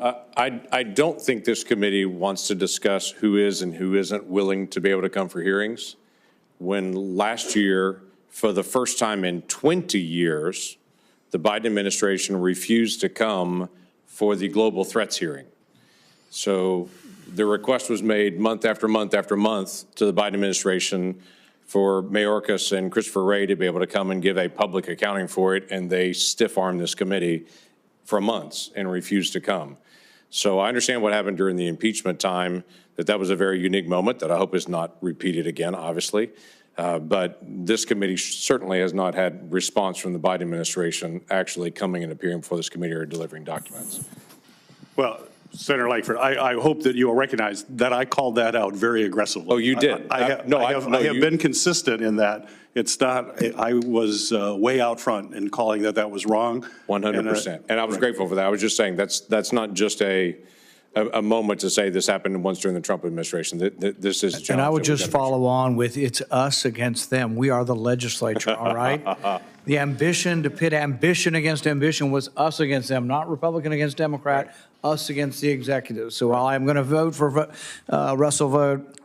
I don't think this committee wants to discuss who is and who isn't willing to be able to come for hearings. When last year, for the first time in 20 years, the Biden administration refused to come for the global threats hearing. So the request was made month after month after month to the Biden administration for Mayorkas and Christopher Wray to be able to come and give a public accounting for it, and they stiff-armed this committee for months and refused to come. So I understand what happened during the impeachment time, that was a very unique moment that I hope is not repeated again, obviously. But this committee certainly has not had response from the Biden administration actually coming and appearing before this committee or delivering documents. Well, Senator Lankford, I hope that you will recognize that I called that out very aggressively. Oh, you did? I have been consistent in that. It's not, I was way out front in calling that was wrong. 100%. And I was grateful for that. I was just saying that's not just a moment to say this happened once during the Trump administration. This is a challenge. And I would just follow on with it's us against them. We are the legislature, all right? The ambition to pit ambition against ambition was us against them, not Republican against Democrat, us against the executive. So while I'm going to vote for Russell Vought,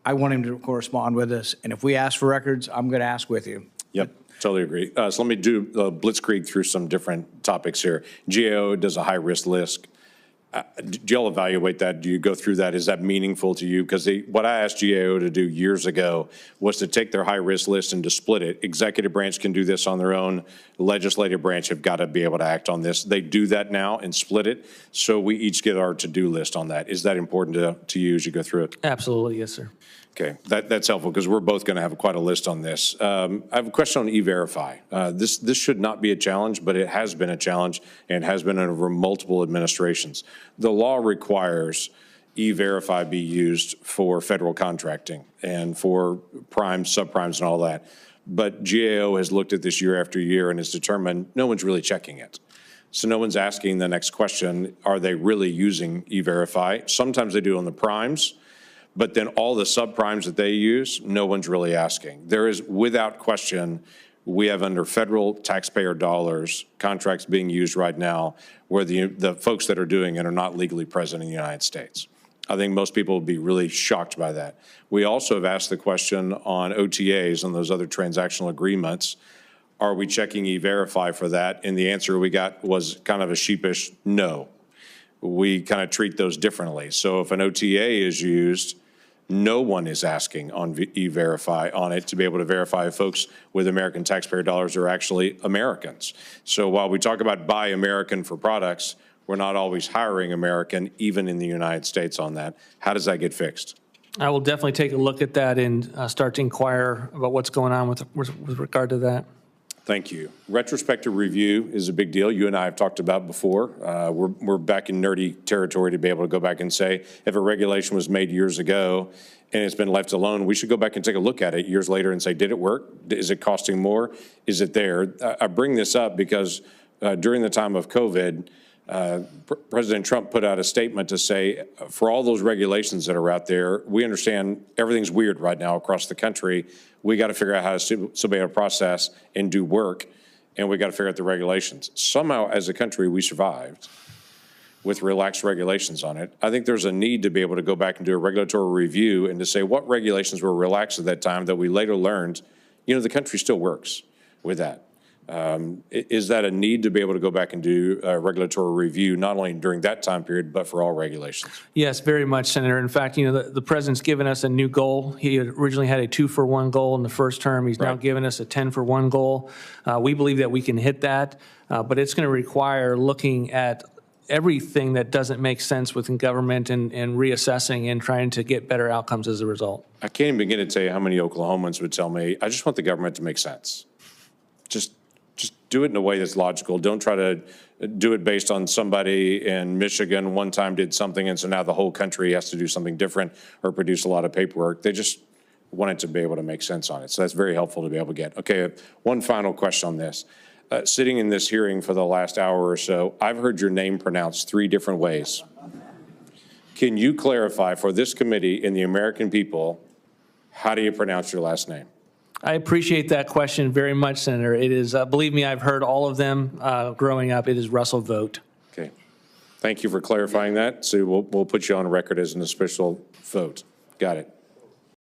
I want him to correspond with us. And if we ask for records, I'm going to ask with you. Yep, totally agree. So let me do blitzkrieg through some different topics here. GAO does a high-risk list. Do you all evaluate that? Do you go through that? Is that meaningful to you? Because what I asked GAO to do years ago was to take their high-risk list and to split it. Executive branch can do this on their own. The legislative branch have got to be able to act on this. They do that now and split it. So we each get our to-do list on that. Is that important to you as you go through it? Absolutely, yes, sir. Okay, that's helpful because we're both going to have quite a list on this. I have a question on E-Verify. This should not be a challenge, but it has been a challenge and has been over multiple administrations. The law requires E-Verify be used for federal contracting and for primes, subprimes, and all that. But GAO has looked at this year after year and has determined no one's really checking it. So no one's asking the next question, are they really using E-Verify? Sometimes they do on the primes. But then all the subprimes that they use, no one's really asking. There is, without question, we have under federal taxpayer dollars contracts being used right now where the folks that are doing it are not legally present in the United States. I think most people would be really shocked by that. We also have asked the question on OTAs and those other transactional agreements, are we checking E-Verify for that? And the answer we got was kind of a sheepish no. We kind of treat those differently. So if an OTA is used, no one is asking on E-Verify on it to be able to verify if folks with American taxpayer dollars are actually Americans. So while we talk about buy American for products, we're not always hiring American, even in the United States on that. How does that get fixed? I will definitely take a look at that and start to inquire about what's going on with regard to that. Thank you. Retrospective review is a big deal. You and I have talked about before. We're back in nerdy territory to be able to go back and say, if a regulation was made years ago and it's been left alone, we should go back and take a look at it years later and say, did it work? Is it costing more? Is it there? I bring this up because during the time of COVID, President Trump put out a statement to say, for all those regulations that are out there, we understand everything's weird right now across the country. We got to figure out how to still be able to process and do work, and we got to figure out the regulations. Somehow, as a country, we survived with relaxed regulations on it. I think there's a need to be able to go back and do a regulatory review and to say what regulations were relaxed at that time that we later learned, the country still works with that. Is that a need to be able to go back and do a regulatory review, not only during that time period, but for all regulations? Yes, very much, Senator. In fact, the president's given us a new goal. He originally had a 2-for-1 goal in the first term. He's now given us a 10-for-1 goal. We believe that we can hit that, but it's going to require looking at everything that doesn't make sense within government and reassessing and trying to get better outcomes as a result. I can't even begin to tell you how many Oklahomans would tell me, I just want the government to make sense. Just do it in a way that's logical. Don't try to do it based on somebody in Michigan one time did something, and so now the whole country has to do something different or produce a lot of paperwork. They just want it to be able to make sense on it. So that's very helpful to be able to get. Okay, one final question on this. Sitting in this hearing for the last hour or so, I've heard your name pronounced 3 different ways. Can you clarify for this committee and the American people, how do you pronounce your last name? I appreciate that question very much, Senator. It is, believe me, I've heard all of them growing up. It is Russell Vought. Okay. Thank you for clarifying that. So we'll put you on record as an official vote. Got it.